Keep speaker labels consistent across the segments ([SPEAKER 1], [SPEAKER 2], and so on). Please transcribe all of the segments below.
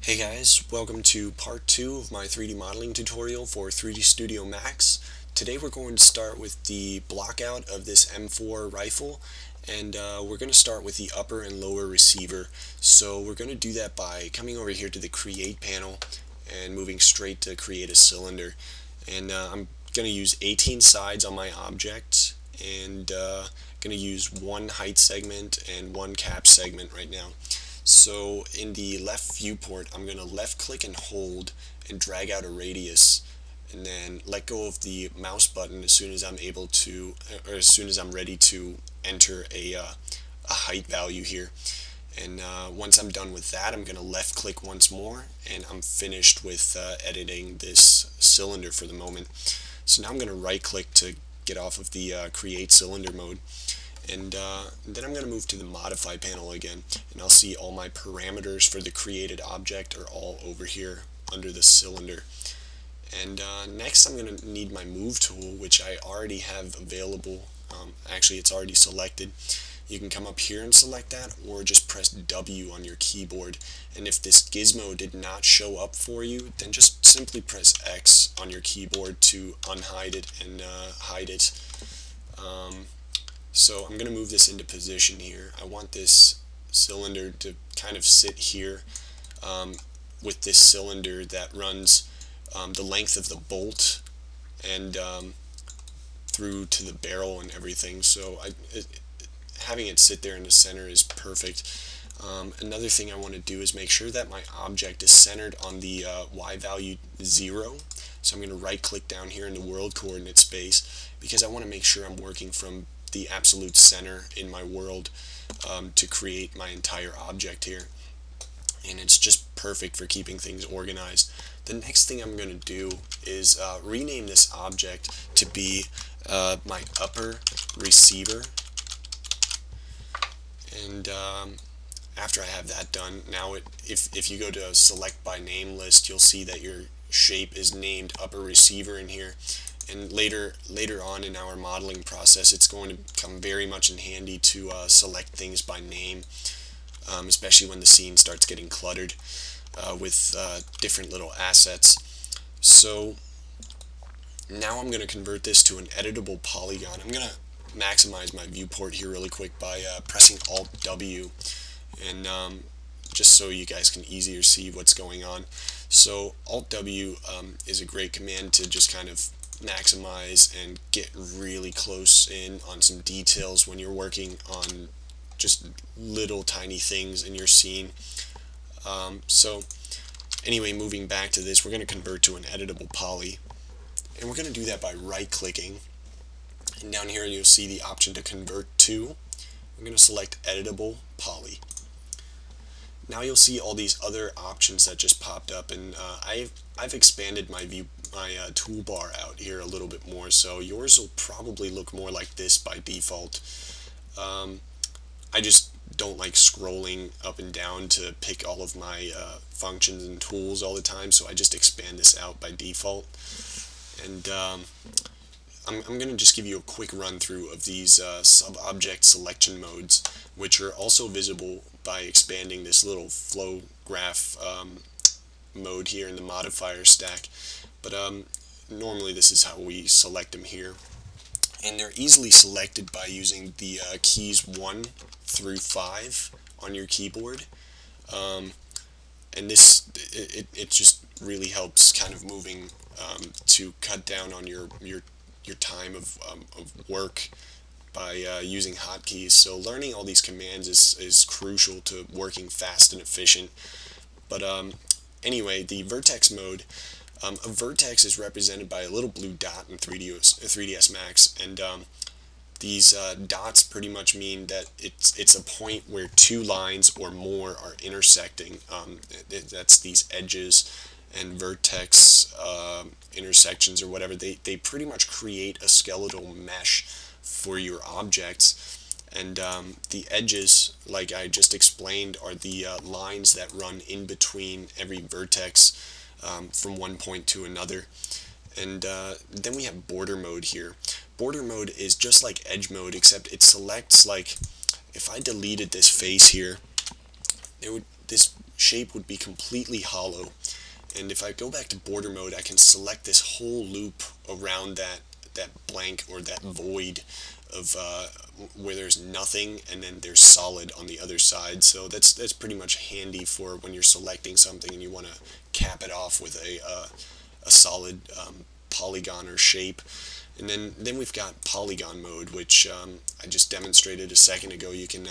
[SPEAKER 1] Hey guys, welcome to part 2 of my 3D modeling tutorial for 3D Studio Max. Today we're going to start with the blockout of this M4 rifle, and we're going to start with the upper and lower receiver. So we're going to do that by coming over here to the create panel and moving straight to create a cylinder. And I'm going to use 18 sides on my object, and going to use one height segment and one cap segment right now. So in the left viewport, I'm going to left click and hold and drag out a radius, and then let go of the mouse button as soon as I'm able to, or as soon as I'm ready to enter a height value here. And once I'm done with that, I'm going to left click once more, and I'm finished with editing this cylinder for the moment. So now I'm going to right click to get off of the create cylinder mode. And then I'm going to move to the modify panel again, and I'll see all my parameters for the created object are all over here under the cylinder. And next I'm going to need my move tool, which I already have available. Actually, it's already selected. You can come up here and select that, or just press W on your keyboard. And if this gizmo did not show up for you, then just simply press X on your keyboard to unhide it and hide it. So I'm going to move this into position here. I want this cylinder to kind of sit here with this cylinder that runs the length of the bolt and through to the barrel and everything. So having it sit there in the center is perfect. Another thing I want to do is make sure that my object is centered on the Y value 0. So I'm going to right click down here in the world coordinate space, because I want to make sure I'm working from the absolute center in my world to create my entire object here. And it's just perfect for keeping things organized. The next thing I'm going to do is rename this object to be my upper receiver. And after I have that done, now if you go to select by name list, you'll see that your shape is named upper receiver in here. And later on in our modeling process, it's going to come very much in handy to select things by name, especially when the scene starts getting cluttered with different little assets. So now I'm going to convert this to an editable polygon. I'm going to maximize my viewport here really quick by pressing Alt W, and just so you guys can easier see what's going on. So Alt W is a great command to just kind of maximize and get really close in on some details when you're working on just little tiny things in your scene. So anyway, moving back to this, we're going to convert to an editable poly, and we're going to do that by right clicking, and down here you'll see the option to convert to. I'm going to select editable poly. Now you'll see all these other options that just popped up, and I've expanded my toolbar out here a little bit more, so yours will probably look more like this by default. I just don't like scrolling up and down to pick all of my functions and tools all the time, so I just expand this out by default. And I'm going to just give you a quick run through of these sub-object selection modes, which are also visible by expanding this little flow graph mode here in the modifier stack. But normally this is how we select them here. And they're easily selected by using the keys 1 through 5 on your keyboard. And this, it just really helps kind of moving to cut down on your time of work by using hotkeys. So learning all these commands is crucial to working fast and efficient. But anyway, the vertex mode, a vertex is represented by a little blue dot in 3ds Max, and these dots pretty much mean that it's a point where two lines or more are intersecting. That's these edges and vertex intersections or whatever. They pretty much create a skeletal mesh for your objects, and the edges, like I just explained, are the lines that run in between every vertex from one point to another. And then we have border mode here. Border mode is just like edge mode, except it selects, like, if I deleted this face here, this shape would be completely hollow. And if I go back to border mode, I can select this whole loop around that blank or that void of where there's nothing and then there's solid on the other side. So that's pretty much handy for when you're selecting something and you want to cap it off with a solid polygon or shape. And then we've got polygon mode, which I just demonstrated a second ago. You can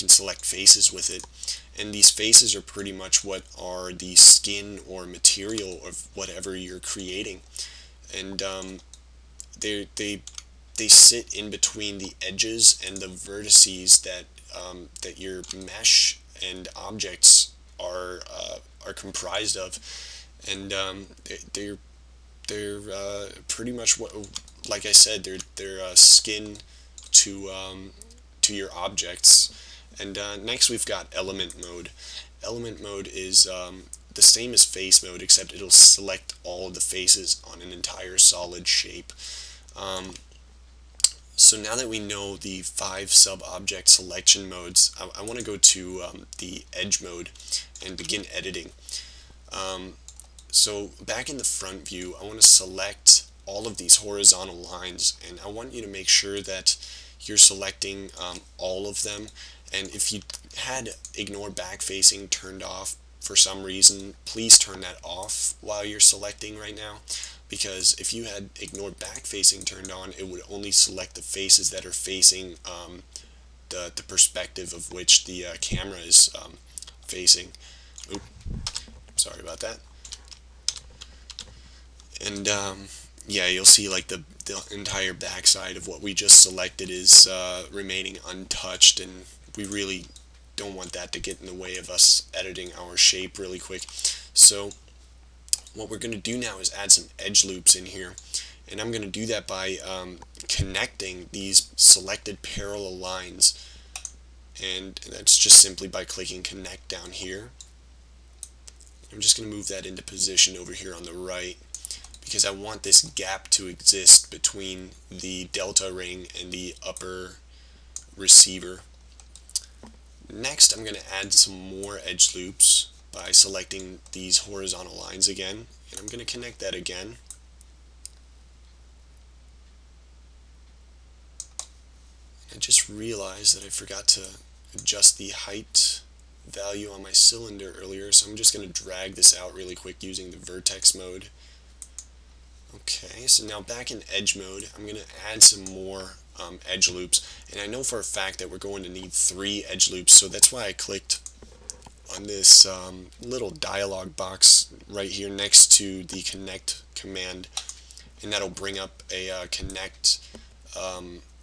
[SPEAKER 1] select faces with it, and these faces are pretty much what are the skin or material of whatever you're creating, and they sit in between the edges and the vertices that your mesh and objects are comprised of, and they're pretty much what, like I said, they're skin to your objects. And next we've got element mode. Element mode is the same as face mode, except it'll select all of the faces on an entire solid shape. So now that we know the 5 sub-object selection modes, I want to go to the edge mode and begin editing. So back in the front view, I want to select all of these horizontal lines, and I want you to make sure that you're selecting all of them. And if you had ignore back-facing turned off for some reason, please turn that off while you're selecting right now, because if you had ignore back-facing turned on, it would only select the faces that are facing the perspective of which the camera is facing. Oop, sorry about that. And yeah, you'll see like the entire backside of what we just selected is remaining untouched, and we really don't want that to get in the way of us editing our shape really quick. So what we're going to do now is add some edge loops in here, and I'm going to do that by connecting these selected parallel lines, and that's just simply by clicking connect down here. I'm just going to move that into position over here on the right, because I want this gap to exist between the delta ring and the upper receiver. Next, I'm going to add some more edge loops by selecting these horizontal lines again, and I'm going to connect that again. I just realized that I forgot to adjust the height value on my cylinder earlier, so I'm just going to drag this out really quick using the vertex mode. Okay, so now back in edge mode, I'm going to add some more edge loops, and I know for a fact that we're going to need 3 edge loops, so that's why I clicked on this little dialog box right here next to the connect command, and that'll bring up a connect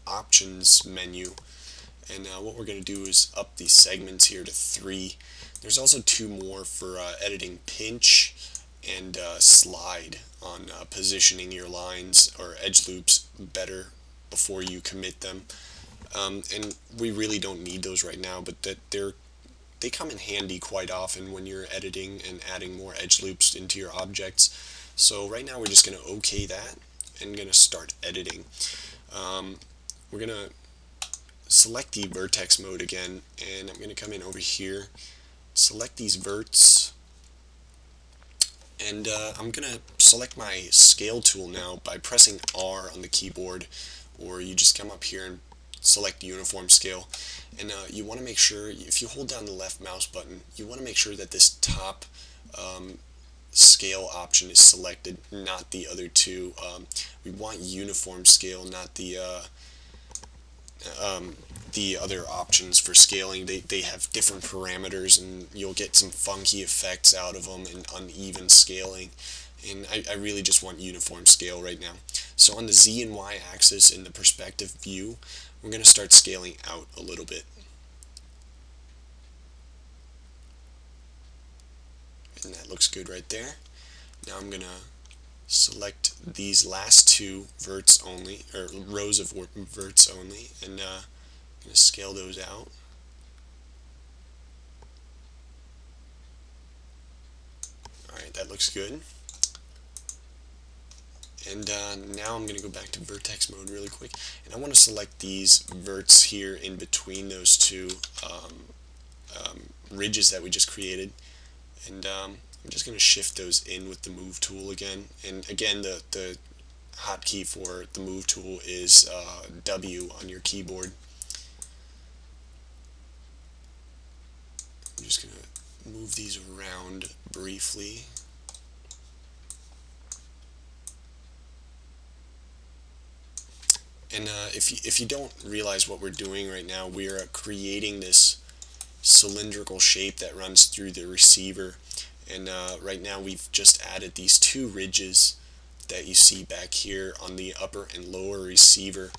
[SPEAKER 1] options menu. And what we're going to do is up these segments here to 3. There's also 2 more for editing pinch and slide on positioning your lines or edge loops better before you commit them. And we really don't need those right now, but they come in handy quite often when you're editing and adding more edge loops into your objects. So right now we're just going to OK that and going to start editing. We're going to select the vertex mode again, and I'm going to come in over here, select these verts, and I'm going to select my scale tool now by pressing R on the keyboard, or you just come up here and select uniform scale. And you want to make sure, if you hold down the left mouse button, you want to make sure that this top scale option is selected, not the other 2. We want uniform scale, not the other options for scaling. They have different parameters, and you'll get some funky effects out of them and uneven scaling, and I really just want uniform scale right now. So on the Z and Y axis in the perspective view, we're going to start scaling out a little bit. And that looks good right there. Now I'm going to select these last 2 verts only, or rows of verts only, and I'm going to scale those out. Alright, that looks good. And now I'm going to go back to vertex mode really quick, and I want to select these verts here in between those 2 ridges that we just created, and I'm just going to shift those in with the move tool again. And again, the hotkey for the move tool is W on your keyboard. I'm just going to move these around briefly. And if you don't realize what we're doing right now, we are creating this cylindrical shape that runs through the receiver. And right now we've just added these two ridges that you see back here on the upper and lower receiver.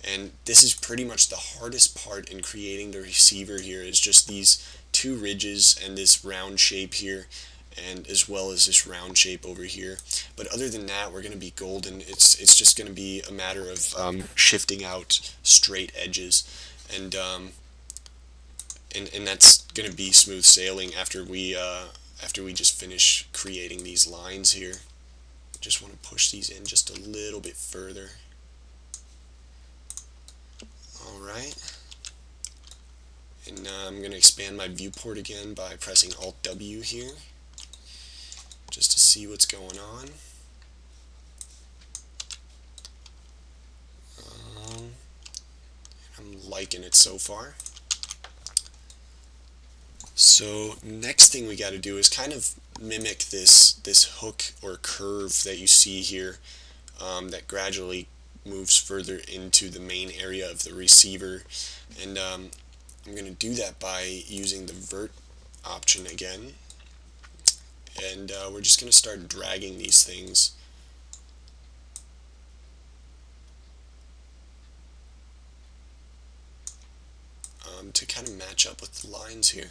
[SPEAKER 1] And this is pretty much the hardest part in creating the receiver here, is just these two ridges and this round shape here, and as well as this round shape over here. But other than that, we're going to be golden. It's just going to be a matter of shifting out straight edges, and that's going to be smooth sailing after we just finish creating these lines here. Just want to push these in just a little bit further. Alright, and I'm going to expand my viewport again by pressing Alt W here, just to see what's going on. I'm liking it so far. So next thing we got to do is kind of mimic this hook or curve that you see here, that gradually moves further into the main area of the receiver. And I'm going to do that by using the vert option again. And we're just going to start dragging these things to kind of match up with the lines here.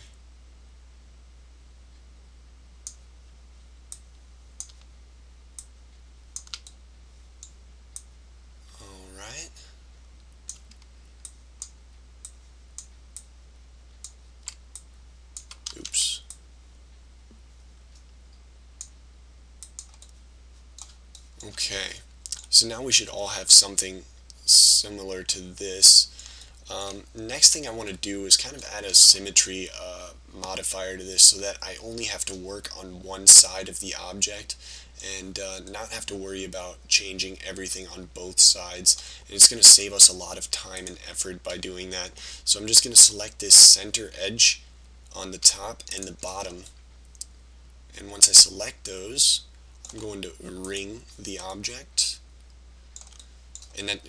[SPEAKER 1] Alright. Oops. Okay, so now we should all have something similar to this. Next thing I want to do is kind of add a symmetry modifier to this, so that I only have to work on one side of the object and not have to worry about changing everything on both sides. And it's going to save us a lot of time and effort by doing that. So I'm just going to select this center edge on the top and the bottom, and once I select those, I'm going to ring the object. And that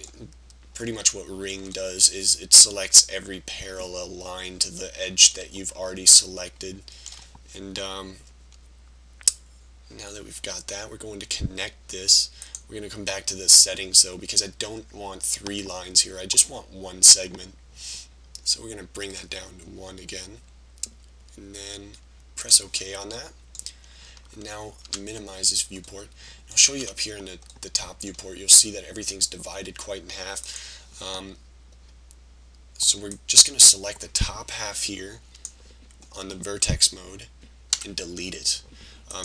[SPEAKER 1] pretty much what ring does is it selects every parallel line to the edge that you've already selected. And now that we've got that, we're going to connect this. We're going to come back to the settings though, because I don't want 3 lines here, I just want one segment. So we're going to bring that down to 1 again, and then press OK on that. And now minimize this viewport. I'll show you up here in the top viewport, you'll see that everything's divided quite in half. So we're just going to select the top half here on the vertex mode and delete it.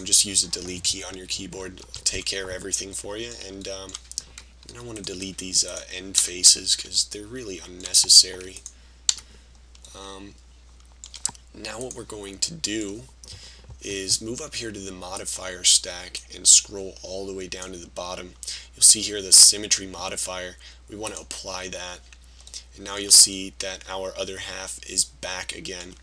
[SPEAKER 1] Just use the delete key on your keyboard, it'll take care of everything for you. And then I want to delete these end faces because they're really unnecessary. Now what we're going to do is move up here to the modifier stack and scroll all the way down to the bottom. You'll see here the symmetry modifier. We want to apply that, and now you'll see that our other half is back again.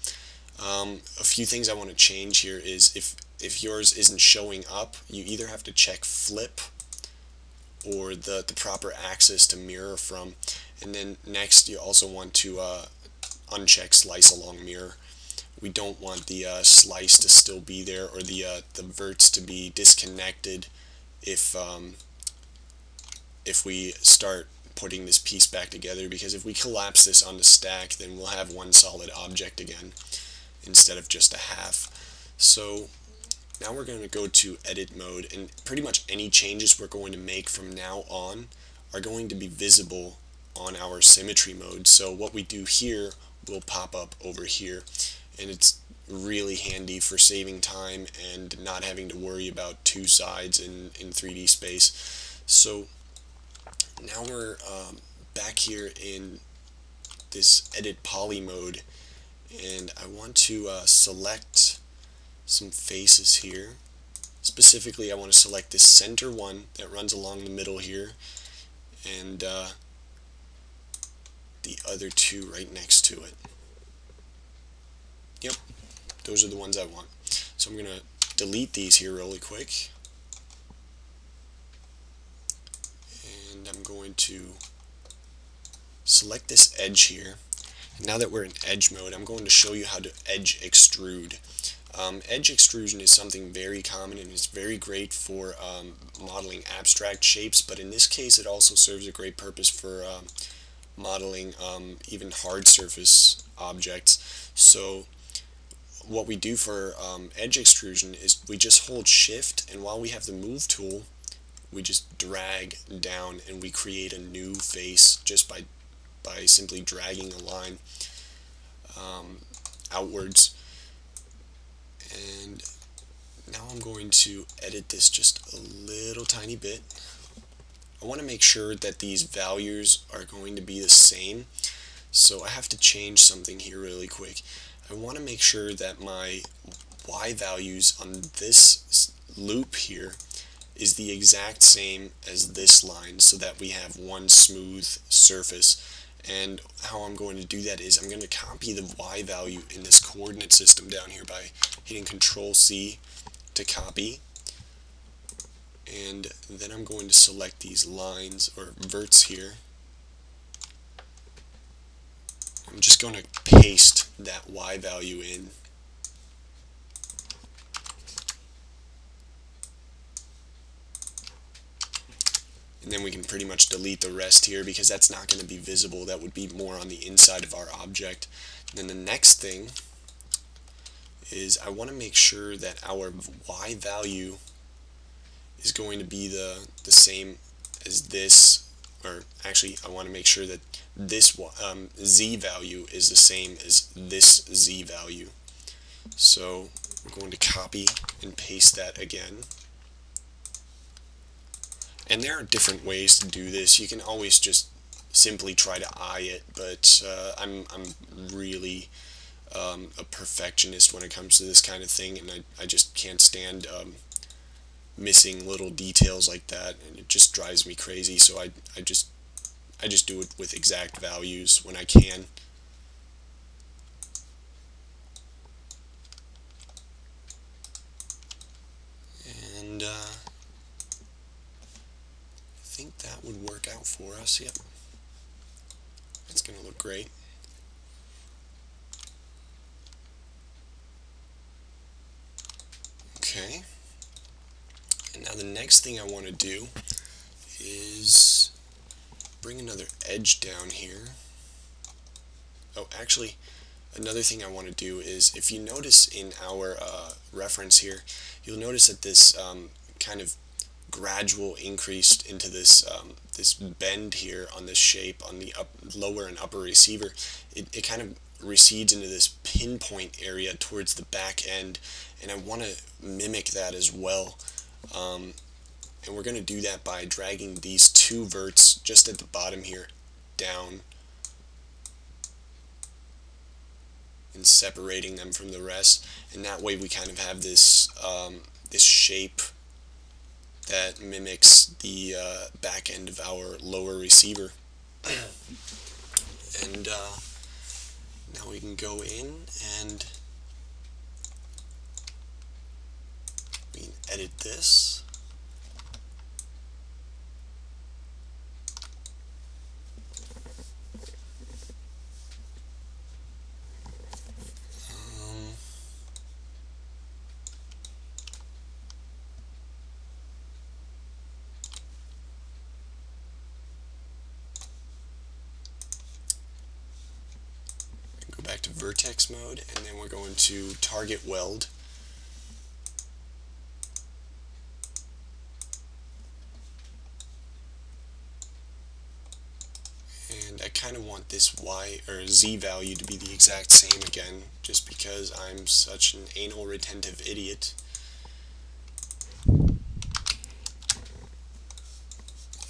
[SPEAKER 1] A few things I want to change here is if yours isn't showing up, you either have to check flip or the proper axis to mirror from, and then next you also want to uncheck slice along mirror. We don't want the slice to still be there, or the verts to be disconnected if we start putting this piece back together, because if we collapse this on the stack, then we'll have one solid object again instead of just a half. So now we're going to go to edit mode, and pretty much any changes we're going to make from now on are going to be visible on our symmetry mode. So what we do here will pop up over here, and it's really handy for saving time and not having to worry about 2 sides in 3D space. So now we're back here in this edit poly mode, and I want to select some faces here. Specifically, I want to select this center one that runs along the middle here, and the other two right next to it. Yep, those are the ones I want. So I'm going to delete these here really quick, and I'm going to select this edge here. And now that we're in edge mode, I'm going to show you how to edge extrude. Edge extrusion is something very common and it's very great for modeling abstract shapes, but in this case it also serves a great purpose for modeling even hard surface objects. So what we do for edge extrusion is we just hold shift, and while we have the move tool, we just drag down and we create a new face just by simply dragging a line outwards. And now I'm going to edit this just a little tiny bit. I want to make sure that these values are going to be the same, so I have to change something here really quick. I want to make sure that my Y values on this loop here is the exact same as this line, so that we have one smooth surface. And how I'm going to do that is I'm going to copy the Y value in this coordinate system down here by hitting Control C to copy, and then I'm going to select these lines or verts here. I'm just going to paste that Y value in. And then we can pretty much delete the rest here because that's not going to be visible. That would be more on the inside of our object. And then the next thing is I want to make sure that our Y value is going to be the same as this, or actually I want to make sure that this Z value is the same as this Z value. So we're going to copy and paste that again. And there are different ways to do this. You can always just simply try to eye it, but I'm really a perfectionist when it comes to this kind of thing, and I just can't stand missing little details like that, and it just drives me crazy. So I just do it with exact values when I can. And I think that would work out for us. Yep, it's gonna look great. Okay, and now the next thing I want to do is bring another edge down here. Oh, actually, another thing I want to do is, if you notice in our reference here, you'll notice that this kind of gradual increase into this this bend here on this shape on the lower and upper receiver, it kind of recedes into this pinpoint area towards the back end, and I want to mimic that as well. And we're going to do that by dragging these two verts just at the bottom here down and separating them from the rest, and that way we kind of have this this shape that mimics the back end of our lower receiver. And now we can go in and we can edit this. Back to vertex mode, and then we're going to target weld. And I kind of want this Y or Z value to be the exact same again, just because I'm such an anal retentive idiot.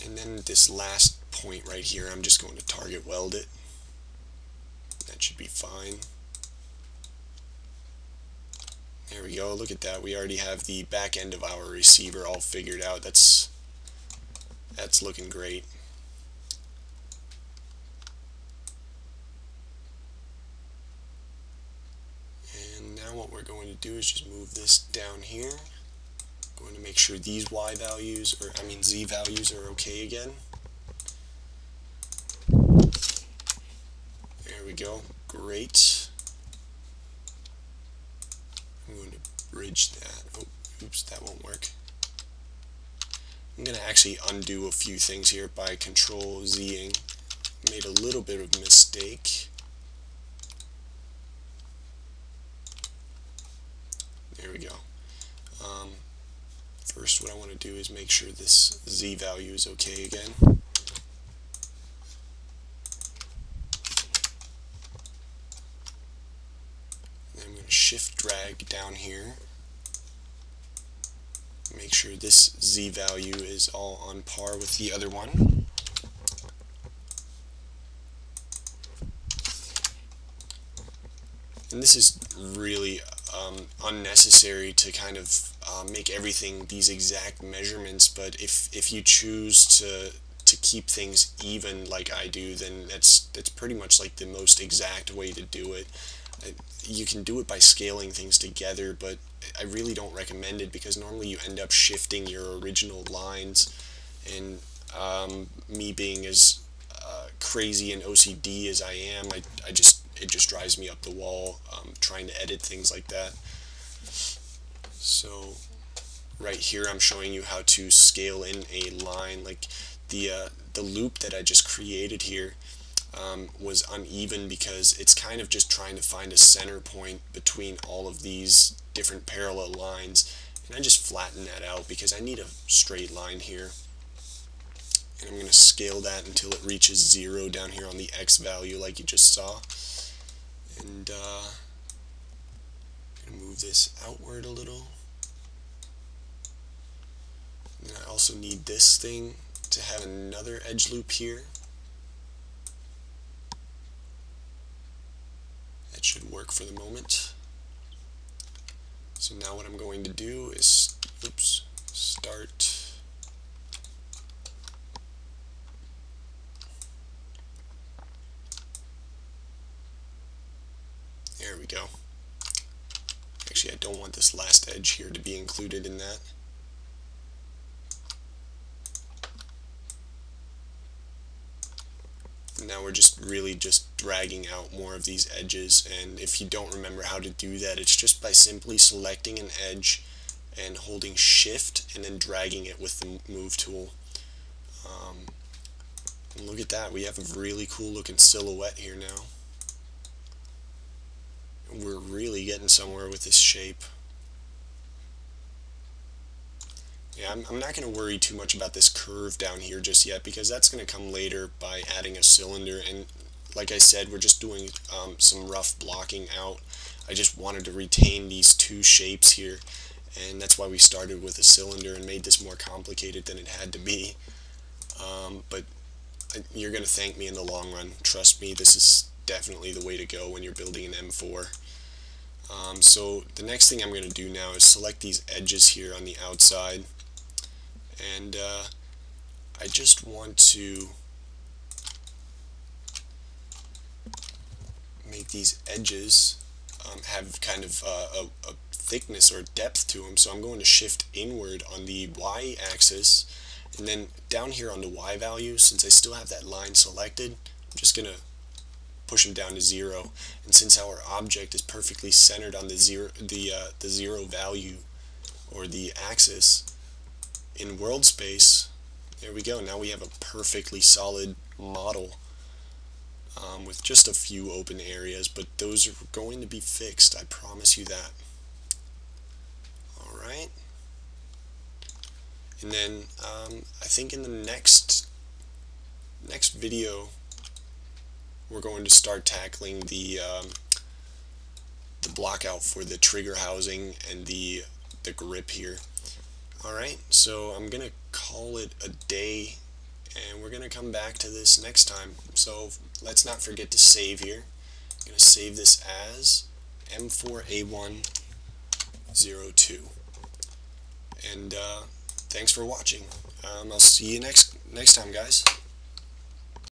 [SPEAKER 1] And then this last point right here, I'm just going to target weld it. That should be fine. There we go, look at that, we already have the back end of our receiver all figured out. That's looking great. And now what we're going to do is just move this down here. Going to make sure these Y values, or I mean Z values, are okay again. There we go, great. I'm going to bridge that. Oh, oops, that won't work. I'm going to actually undo a few things here by Control Zing. Made a little bit of a mistake. There we go. First, what I want to do is make sure this Z value is okay again. Then I'm going to shift drag down here. Make sure this Z value is all on par with the other one. And this is really unnecessary to kind of make everything these exact measurements, but if you choose to keep things even like I do, then that's pretty much like the most exact way to do it. You can do it by scaling things together, but I really don't recommend it because normally you end up shifting your original lines, and me being as crazy and OCD as I am, it just drives me up the wall trying to edit things like that. So right here I'm showing you how to scale in a line. Like the loop that I just created here was uneven because it's kind of just trying to find a center point between all of these different parallel lines, and I just flatten that out because I need a straight line here. And I'm going to scale that until it reaches 0 down here on the X value like you just saw. And I'm going to move this outward a little. And I also need this thing to have another edge loop here. That should work for the moment. So now what I'm going to do is, start. There we go. Actually, I don't want this last edge here to be included in that. Now we're just really just dragging out more of these edges, and if you don't remember how to do that, it's just by simply selecting an edge and holding shift and then dragging it with the move tool. And look at that, we have a really cool looking silhouette here now. We're really getting somewhere with this shape. Yeah, I'm not going to worry too much about this curve down here just yet because that's going to come later by adding a cylinder, and like I said, we're just doing some rough blocking out. I just wanted to retain these two shapes here, and that's why we started with a cylinder and made this more complicated than it had to be. But you're going to thank me in the long run. Trust me, this is definitely the way to go when you're building an M4. So the next thing I'm going to do now is select these edges here on the outside, and I just want to make these edges have kind of a thickness or depth to them, so I'm going to shift inward on the Y axis, and then down here on the Y value, since I still have that line selected, I'm just going to push them down to 0, and since our object is perfectly centered on the zero value or the axis in world space, there we go. Now we have a perfectly solid model with just a few open areas, but those are going to be fixed, I promise you that. Alright, and then I think in the next video we're going to start tackling the blockout for the trigger housing and the grip here. Alright, so I'm going to call it a day, and we're going to come back to this next time. So let's not forget to save here. I'm going to save this as M4A1 02. And thanks for watching. I'll see you next time, guys.